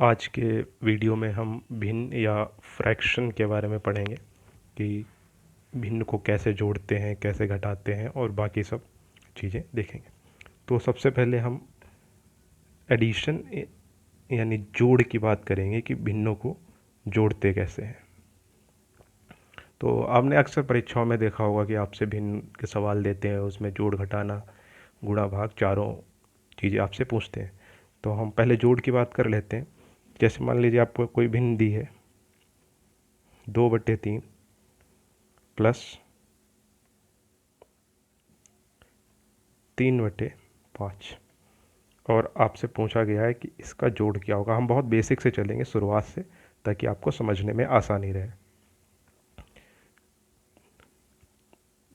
आज के वीडियो में हम भिन्न या फ्रैक्शन के बारे में पढ़ेंगे कि भिन्न को कैसे जोड़ते हैं, कैसे घटाते हैं और बाकी सब चीज़ें देखेंगे। तो सबसे पहले हम एडिशन यानी जोड़ की बात करेंगे कि भिन्नों को जोड़ते कैसे हैं। तो आपने अक्सर परीक्षाओं में देखा होगा कि आपसे भिन्न के सवाल देते हैं, उसमें जोड़ घटाना गुणा भाग चारों चीज़ें आपसे पूछते हैं। तो हम पहले जोड़ की बात कर लेते हैं। जैसे मान लीजिए आपको कोई भिन्न दी है 2/3 प्लस 3/5 और आपसे पूछा गया है कि इसका जोड़ क्या होगा। हम बहुत बेसिक से चलेंगे शुरुआत से ताकि आपको समझने में आसानी रहे।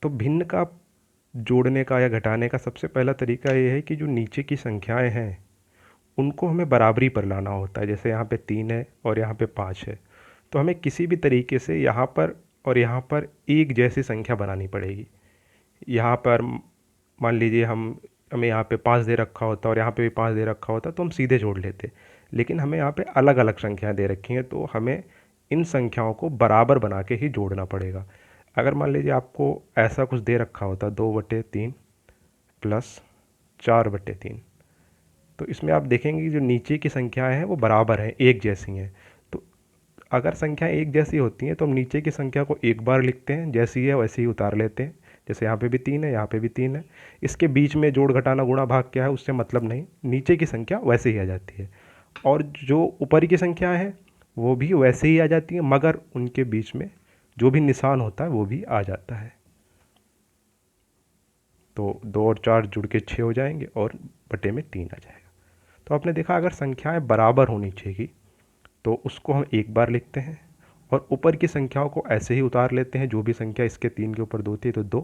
तो भिन्न का जोड़ने का या घटाने का सबसे पहला तरीका ये है कि जो नीचे की संख्याएं हैं उनको हमें बराबरी पर लाना होता है। जैसे यहाँ पे 3 है और यहाँ पे 5 है, तो हमें किसी भी तरीके से यहाँ पर और यहाँ पर एक जैसी संख्या बनानी पड़ेगी। यहाँ पर मान लीजिए हमें यहाँ पे 5 दे रखा होता और यहाँ पे भी 5 दे रखा होता तो हम सीधे जोड़ लेते, लेकिन हमें यहाँ पे अलग अलग संख्याएं दे रखी हैं तो हमें इन संख्याओं को बराबर बना के ही जोड़ना पड़ेगा। अगर मान लीजिए आपको ऐसा कुछ दे रखा होता 2/3 प्लस 4/3, तो इसमें आप देखेंगे कि जो नीचे की संख्याएं हैं वो बराबर हैं, एक जैसी हैं। तो अगर संख्याएं एक जैसी होती हैं तो हम नीचे की संख्या को एक बार लिखते हैं, जैसी है वैसे ही उतार लेते हैं। जैसे यहाँ पे भी 3 है, यहाँ पे भी 3 है। इसके बीच में जोड़ घटाना गुणा भाग क्या है उससे मतलब नहीं, नीचे की संख्या वैसे ही आ जाती है और जो ऊपर की संख्या है वो भी वैसे ही आ जाती है, मगर उनके बीच में जो भी निशान होता है वो भी आ जाता है। तो 2 और 4 जुड़ के 6 हो जाएंगे और बटे में 3 आ जाएगा। तो आपने देखा अगर संख्याएं बराबर होनी चाहिए तो उसको हम एक बार लिखते हैं और ऊपर की संख्याओं को ऐसे ही उतार लेते हैं। जो भी संख्या इसके 3 के ऊपर 2 थी तो 2,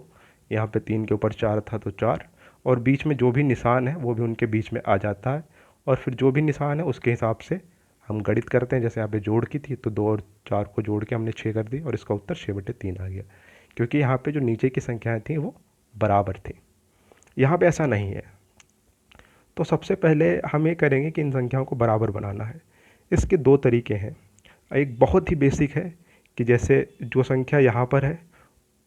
यहाँ पे 3 के ऊपर 4 था तो 4, और बीच में जो भी निशान है वो भी उनके बीच में आ जाता है। और फिर जो भी निशान है उसके हिसाब से हम गणित करते हैं। जैसे यहाँ पे जोड़ की थी तो 2 और 4 को जोड़ के हमने 6 कर दी और इसका उत्तर 6/3 आ गया, क्योंकि यहाँ पे जो नीचे की संख्याएं थी वो बराबर थी। यहाँ पे ऐसा नहीं है। तो सबसे पहले हम ये करेंगे कि इन संख्याओं को बराबर बनाना है। इसके दो तरीके हैं। एक बहुत ही बेसिक है कि जैसे जो संख्या यहाँ पर है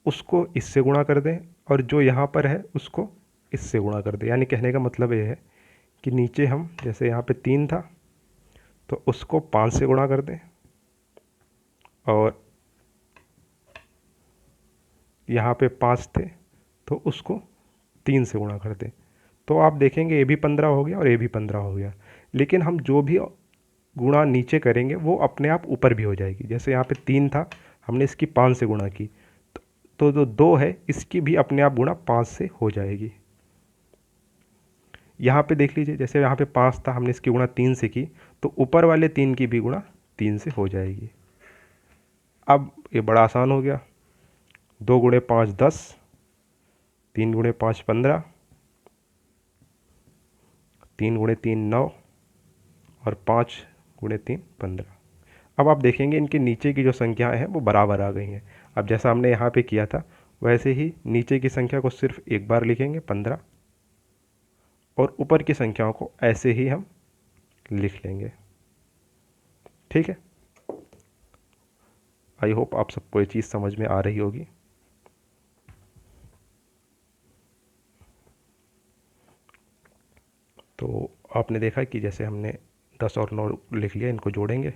उसको इससे गुणा कर दें और जो यहाँ पर है उसको इससे गुणा कर दें। यानी कहने का मतलब ये है कि नीचे हम जैसे यहाँ पे 3 था तो उसको 5 से गुणा कर दें और यहाँ पे 5 थे तो उसको 3 से गुणा कर दें। तो आप देखेंगे ये भी 15 हो गया और ये भी 15 हो गया, लेकिन हम जो भी गुणा नीचे करेंगे वो अपने आप ऊपर भी हो जाएगी। जैसे यहाँ पे 3 था, हमने इसकी 5 से गुणा की तो जो 2 है इसकी भी अपने आप गुणा 5 से हो जाएगी। यहाँ पे देख लीजिए, जैसे यहाँ पे 5 था, हमने इसकी गुणा 3 से की तो ऊपर वाले 3 की भी गुणा 3 से हो जाएगी। अब ये बड़ा आसान हो गया। 2 गुणे 5 10, 3 गुणे 5 15, 3 गुणे 3 9 और 5 गुणे 3 15। अब आप देखेंगे इनके नीचे की जो संख्याएं हैं वो बराबर आ गई हैं। अब जैसा हमने यहाँ पे किया था वैसे ही नीचे की संख्या को सिर्फ एक बार लिखेंगे 15 और ऊपर की संख्याओं को ऐसे ही हम लिख लेंगे। ठीक है, आई होप आप सबको ये चीज़ समझ में आ रही होगी। तो आपने देखा कि जैसे हमने 10 और 9 लिख लिया, इनको जोड़ेंगे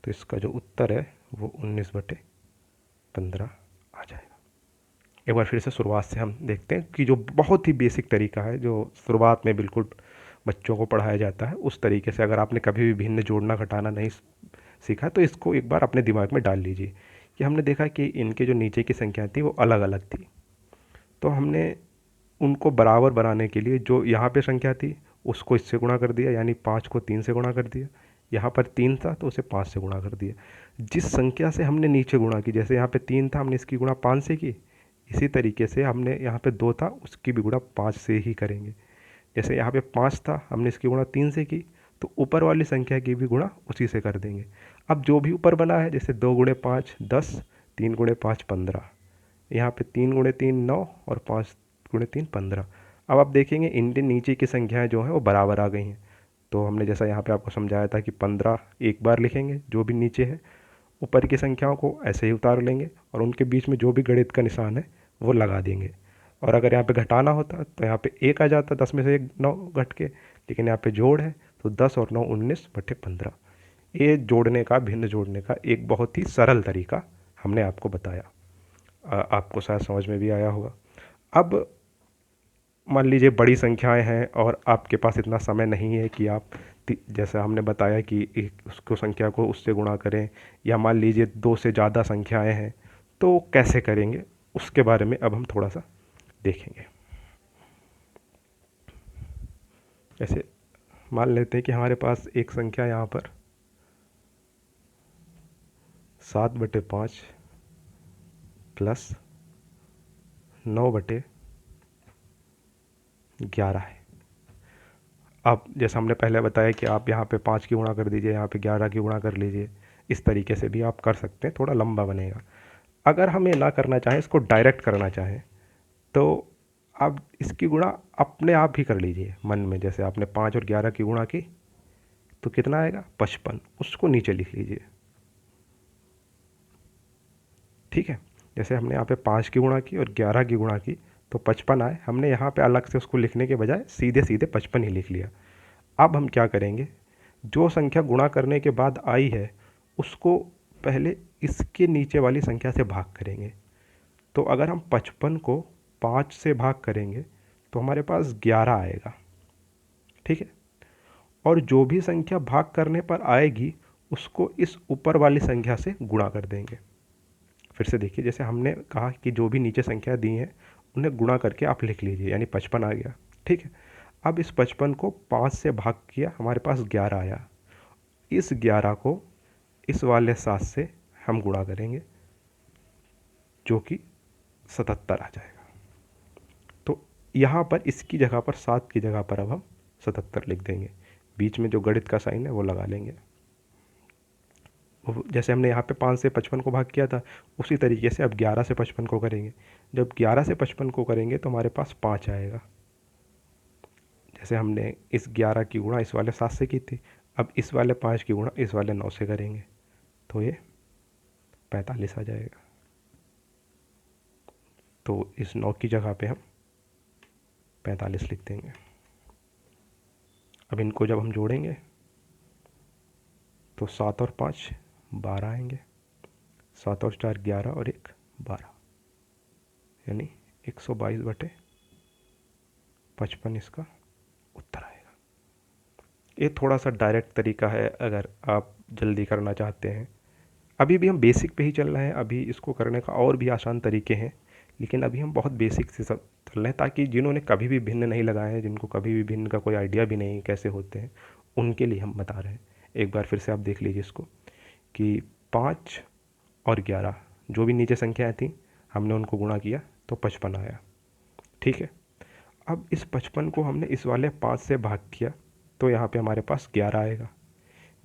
तो इसका जो उत्तर है वो 19/15 आ जाएगा। एक बार फिर से शुरुआत से हम देखते हैं कि जो बहुत ही बेसिक तरीका है, जो शुरुआत में बिल्कुल बच्चों को पढ़ाया जाता है, उस तरीके से अगर आपने कभी भी भिन्न जोड़ना घटाना नहीं सीखा तो इसको एक बार अपने दिमाग में डाल लीजिए कि हमने देखा कि इनके जो नीचे की संख्या थी वो अलग अलग थी। तो हमने उनको बराबर बनाने के लिए जो यहाँ पे संख्या थी उसको इससे गुणा कर दिया, यानी 5 को 3 से गुणा कर दिया। यहाँ पर 3 था तो उसे 5 से गुणा कर दिया। जिस संख्या से हमने नीचे गुणा की, जैसे यहाँ पे 3 था हमने इसकी गुणा 5 से की, इसी तरीके से हमने यहाँ पे 2 था उसकी भी गुणा 5 से ही करेंगे। जैसे यहाँ पे 5 था हमने इसकी गुणा 3 से की तो ऊपर वाली संख्या की भी गुणा उसी से कर देंगे। अब जो भी ऊपर बना है, जैसे 2 गुणे 5 10, 3 गुणे 5 15, यहाँ पे 3 गुणे 3 9 और 5 गुणे 3 15। अब आप देखेंगे इनके नीचे की संख्याएं जो हैं वो बराबर आ गई हैं। तो हमने जैसा यहाँ पे आपको समझाया था कि 15 एक बार लिखेंगे जो भी नीचे है, ऊपर की संख्याओं को ऐसे ही उतार लेंगे और उनके बीच में जो भी गणित का निशान है वो लगा देंगे। और अगर यहाँ पे घटाना होता तो यहाँ पे एक आ जाता, 10 में से एक 9 घट के, लेकिन यहाँ पे जोड़ है तो 10 और 9 19/15। ये जोड़ने का, भिन्न जोड़ने का एक बहुत ही सरल तरीका हमने आपको बताया। आपको शायद समझ में भी आया होगा। अब मान लीजिए बड़ी संख्याएं हैं और आपके पास इतना समय नहीं है कि आप जैसा हमने बताया कि उसको संख्या को उससे गुणा करें, या मान लीजिए दो से ज़्यादा संख्याएं हैं, तो कैसे करेंगे उसके बारे में अब हम थोड़ा सा देखेंगे। जैसे मान लेते हैं कि हमारे पास एक संख्या यहाँ पर 7/5 प्लस 9/11 है। अब जैसा हमने पहले बताया कि आप यहाँ पे 5 की गुणा कर दीजिए, यहाँ पे 11 की गुणा कर लीजिए, इस तरीके से भी आप कर सकते हैं, थोड़ा लंबा बनेगा। अगर हम ये ना करना चाहें, इसको डायरेक्ट करना चाहें, तो आप इसकी गुणा अपने आप ही कर लीजिए मन में। जैसे आपने 5 और 11 की गुणा की तो कितना आएगा 55, उसको नीचे लिख लीजिए। ठीक है, जैसे हमने यहाँ पे 5 की गुणा की और 11 की गुणा की तो 55 आए, हमने यहाँ पे अलग से उसको लिखने के बजाय सीधे सीधे 55 ही लिख लिया। अब हम क्या करेंगे, जो संख्या गुणा करने के बाद आई है उसको पहले इसके नीचे वाली संख्या से भाग करेंगे। तो अगर हम 55 को 5 से भाग करेंगे तो हमारे पास 11 आएगा। ठीक है, और जो भी संख्या भाग करने पर आएगी उसको इस ऊपर वाली संख्या से गुणा कर देंगे। फिर से देखिए, जैसे हमने कहा कि जो भी नीचे संख्या दी हैं उन्हें गुणा करके आप लिख लीजिए, यानी 55 आ गया। ठीक है, अब इस 55 को 5 से भाग किया, हमारे पास 11 आया। इस 11 को इस वाले 7 से हम गुणा करेंगे जो कि 77 आ जाएगा। तो यहाँ पर इसकी जगह पर 7 की जगह पर अब हम 77 लिख देंगे, बीच में जो गणित का साइन है वो लगा लेंगे। जैसे हमने यहाँ पे 5 से 55 को भाग किया था उसी तरीके से अब 11 से 55 को करेंगे। जब 11 से 55 को करेंगे तो हमारे पास 5 आएगा। जैसे हमने इस 11 की गुणा इस वाले 7 से की थी, अब इस वाले 5 की गुणा इस वाले 9 से करेंगे तो ये 45 आ जाएगा। तो इस 9 की जगह पे हम 45 लिख देंगे। अब इनको जब हम जोड़ेंगे तो 7 और 5 12 आएंगे, 7 और 4 11 और 1 12, यानी 122/55 इसका उत्तर आएगा। ये थोड़ा सा डायरेक्ट तरीका है अगर आप जल्दी करना चाहते हैं। अभी भी हम बेसिक पे ही चल रहे हैं, अभी इसको करने का और भी आसान तरीके हैं, लेकिन अभी हम बहुत बेसिक से सब चल रहे हैं ताकि जिन्होंने कभी भी भिन्न नहीं लगाए हैं, जिनको कभी भी भिन्न का कोई आइडिया भी नहीं कैसे होते हैं, उनके लिए हम बता रहे हैं। एक बार फिर से आप देख लीजिए इसको कि 5 और 11 जो भी नीचे संख्याएं थी हमने उनको गुणा किया तो 55 आया। ठीक है, अब इस 55 को हमने इस वाले 5 से भाग किया तो यहाँ पे हमारे पास 11 आएगा।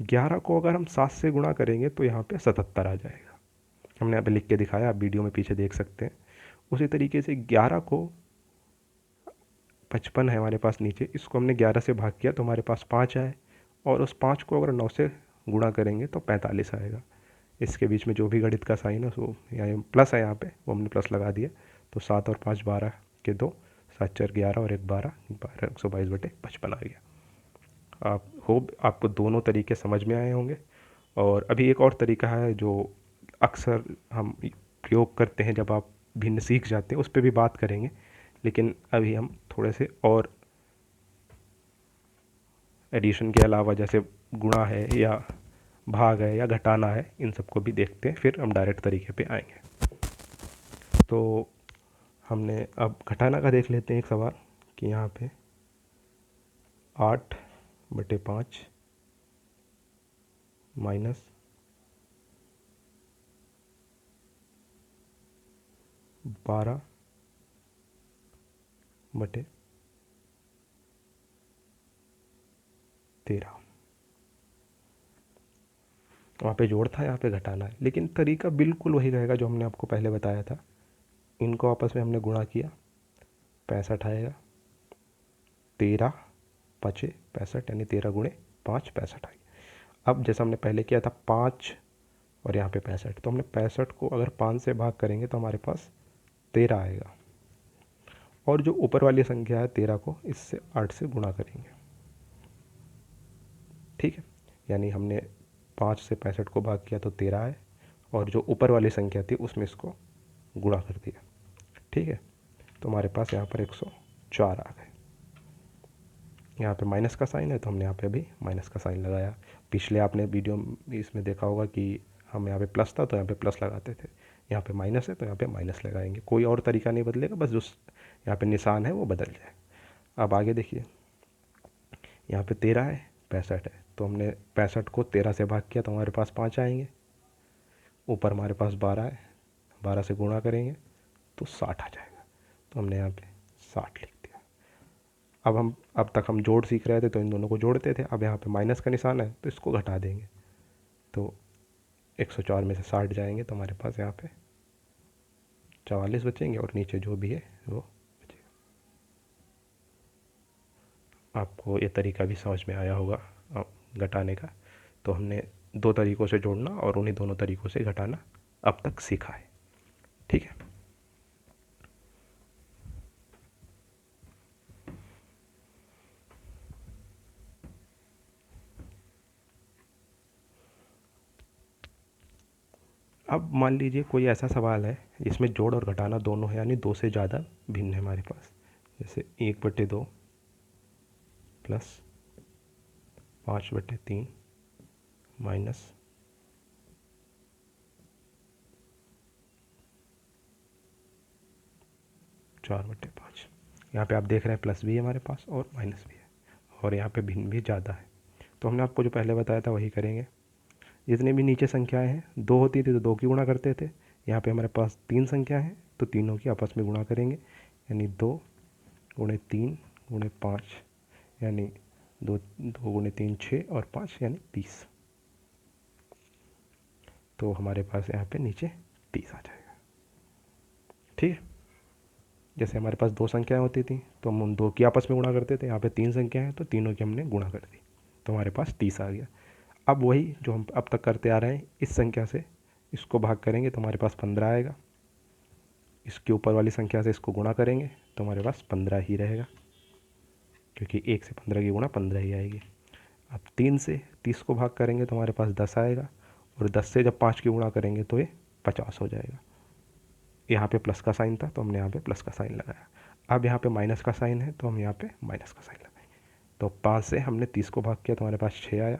11 को अगर हम 7 से गुणा करेंगे तो यहाँ पे 77 आ जाएगा। हमने यहाँ पे लिख के दिखाया, आप वीडियो में पीछे देख सकते हैं। उसी तरीके से 11 को 55 है हमारे पास नीचे, इसको हमने 11 से भाग किया तो हमारे पास 5 आए, और उस 5 को अगर 9 से गुणा करेंगे तो 45 आएगा। इसके बीच में जो भी गणित का साइन है वो यहाँ प्लस है, यहाँ पे वो हमने प्लस लगा दिया। तो 7 और 5 12 के 2, 7 4 11 और 1 12, 122/55 आ गया। आप होप आपको दोनों तरीके समझ में आए होंगे। और अभी एक और तरीका है जो अक्सर हम प्रयोग करते हैं जब आप भिन्न सीख जाते हैं, उस पर भी बात करेंगे, लेकिन अभी हम थोड़े से और एडिशन के अलावा जैसे गुणा है या भाग है या घटाना है, इन सबको भी देखते हैं, फिर हम डायरेक्ट तरीके पे आएंगे। तो हमने अब घटाना का देख लेते हैं एक सवाल कि यहाँ पे 8/5 माइनस 12/13 वहाँ पे जोड़ था, यहाँ पे घटाना है, लेकिन तरीका बिल्कुल वही रहेगा जो हमने आपको पहले बताया था। इनको आपस में हमने गुणा किया, 65 आएगा, 13 5 65 यानी 13 गुणे 5 65 आ गया। अब जैसा हमने पहले किया था 5 और यहाँ पे 65, तो हमने 65 को अगर 5 से भाग करेंगे तो हमारे पास 13 आएगा। और जो ऊपर वाली संख्या है 13 को इससे 8 से गुणा करेंगे। ठीक है, यानी हमने 5 से 65 को भाग किया तो 13 है, और जो ऊपर वाली संख्या थी उसमें इसको गुणा कर दिया। ठीक है, तो हमारे पास यहाँ पर 104 आ गए। यहाँ पे माइनस का साइन है तो हमने यहाँ पे भी माइनस का साइन लगाया। पिछले आपने वीडियो इसमें देखा होगा कि हम यहाँ पे प्लस था तो यहाँ पे प्लस लगाते थे, यहाँ पे माइनस है तो यहाँ पे माइनस लगाएंगे। कोई और तरीका नहीं बदलेगा, बस जो यहाँ पे निशान है वो बदल जाए। अब आगे देखिए, यहाँ पे 13 है 65 है, तो हमने 65 को 13 से भाग किया तो हमारे पास 5 आएंगे। ऊपर हमारे पास 12 है, 12 से गुणा करेंगे तो 60 आ जाएगा। तो हमने यहाँ पे 60 लिख दिया। अब तक हम जोड़ सीख रहे थे तो इन दोनों को जोड़ते थे, अब यहाँ पे माइनस का निशान है तो इसको घटा देंगे। तो 104 में से 60 जाएंगे तो हमारे पास यहाँ पे 44 बचेंगे, और नीचे जो भी है वो बचेगा। आपको ये तरीका भी समझ में आया होगा घटाने का। तो हमने 2 तरीक़ों से जोड़ना और उन्हीं दोनों तरीक़ों से घटाना अब तक सीखा है। ठीक है, अब मान लीजिए कोई ऐसा सवाल है जिसमें जोड़ और घटाना दोनों है, यानी 2 से ज़्यादा भिन्न है हमारे पास। जैसे 1/2 प्लस 5/3 माइनस 4/5। यहाँ पे आप देख रहे हैं प्लस भी है हमारे पास और माइनस भी है, और यहाँ पे भिन्न भी ज़्यादा है। तो हमने आपको जो पहले बताया था वही करेंगे। जितनी भी नीचे संख्याएं हैं 2 होती थी तो 2 की गुणा करते थे। यहाँ पे हमारे पास 3 संख्या है तो तीनों की आपस में गुणा करेंगे, यानी 2 गुणे 3 गुणे 5, यानी 2 गुणे 3 6 और 5 यानी 30। तो हमारे पास यहाँ पे नीचे 30 आ जाएगा। ठीक है, जैसे हमारे पास 2 संख्याएं होती थी तो हम उन 2 की आपस में गुणा करते थे। यहाँ पे 3 संख्याएं हैं तो तीनों की हमने गुणा कर दी, तो हमारे पास 30 आ गया। अब वही जो हम अब तक करते आ रहे हैं, इस संख्या से इसको भाग करेंगे तो हमारे पास 15 आएगा। इसके ऊपर वाली संख्या से इसको गुणा करेंगे तो हमारे पास 15 ही रहेगा, क्योंकि 1 से 15 की गुणा 15 ही आएगी। अब 3 से 30 को भाग करेंगे तो हमारे पास 10 आएगा, और 10 से जब 5 की गुणा करेंगे तो ये 50 हो जाएगा। यहाँ पे प्लस का साइन था तो हमने यहाँ पे प्लस का साइन लगाया। अब यहाँ पे माइनस का साइन है तो हम यहाँ पे माइनस का साइन लगाएंगे। तो 5 से हमने 30 को भाग किया तो हमारे पास 6 आया।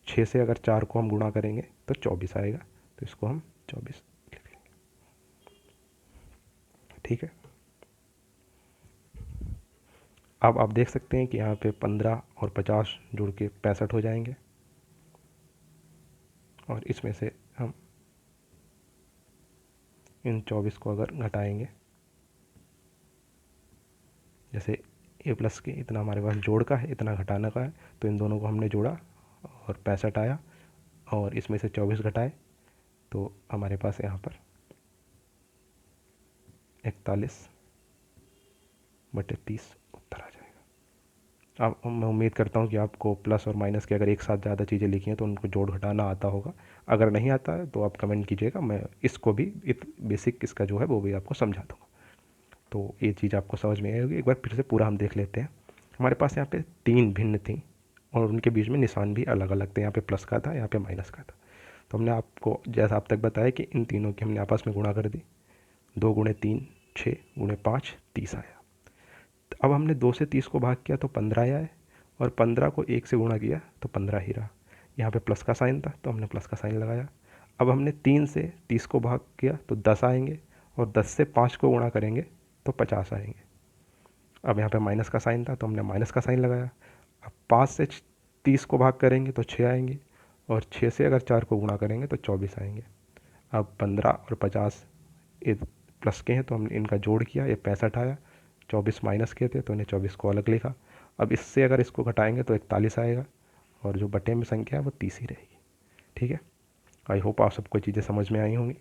6 से अगर 4 को हम गुणा करेंगे तो 24 आएगा, तो इसको हम 24 लिख लेंगे। ठीक है, अब आप देख सकते हैं कि यहाँ पे 15 और 50 जुड़ के 65 हो जाएंगे, और इसमें से हम इन 24 को अगर घटाएंगे, जैसे ए प्लस के इतना हमारे पास जोड़ का है, इतना घटाना का है, तो इन दोनों को हमने जोड़ा और 65 आया, और इसमें से 24 घटाए तो हमारे पास यहाँ पर 41/30 उत्तर आ जाएगा। अब मैं उम्मीद करता हूँ कि आपको प्लस और माइनस के अगर एक साथ ज़्यादा चीज़ें लिखी हैं तो उनको जोड़ घटाना आता होगा। अगर नहीं आता है तो आप कमेंट कीजिएगा, मैं इसको भी बेसिक इसका जो है वो भी आपको समझा दूँगा। तो ये चीज़ आपको समझ में आएगी। एक बार फिर से पूरा हम देख लेते हैं। हमारे पास यहाँ पे 3 भिन्न थी और उनके बीच में निशान भी अलग अलग थे। यहाँ पे प्लस का था, यहाँ पे माइनस का था। तो हमने आपको जैसा अब तक बताया कि इन तीनों की हमने आपस में गुणा कर दी। 2 गुणे 3 6 गुणे 5 30 आया। तो अब हमने 2 से 30 को भाग किया तो 15 आया है, और 15 को 1 से गुणा किया तो 15 ही रहा। यहाँ पे प्लस का साइन था तो हमने प्लस का साइन लगाया। अब हमने 3 से 30 को भाग किया तो 10 आएंगे, और 10 से 5 को गुणा करेंगे तो 50 आएंगे। अब यहाँ पे माइनस का साइन था तो हमने माइनस का साइन लगाया। अब 5 से 30 को भाग करेंगे तो 6 आएंगे, और 6 से अगर 4 को गुणा करेंगे तो 24 आएंगे। अब 15 और 50 ये प्लस के हैं तो हमने इनका जोड़ किया, ये 65 आया। 24 माइनस के थे तो इन्हें 24 को अलग लिखा। अब इससे अगर इसको घटाएंगे तो 41 आएगा, और जो बटे में संख्या है वो 30 ही रहेगी। ठीक है, आई होप आप सबको चीज़ें समझ में आई होंगी,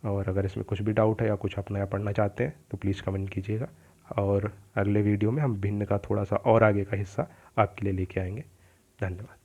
और अगर इसमें कुछ भी डाउट है या कुछ आप नया पढ़ना चाहते हैं तो प्लीज़ कमेंट कीजिएगा। और अगले वीडियो में हम भिन्न का थोड़ा सा और आगे का हिस्सा आपके लिए लेके आएंगे। धन्यवाद।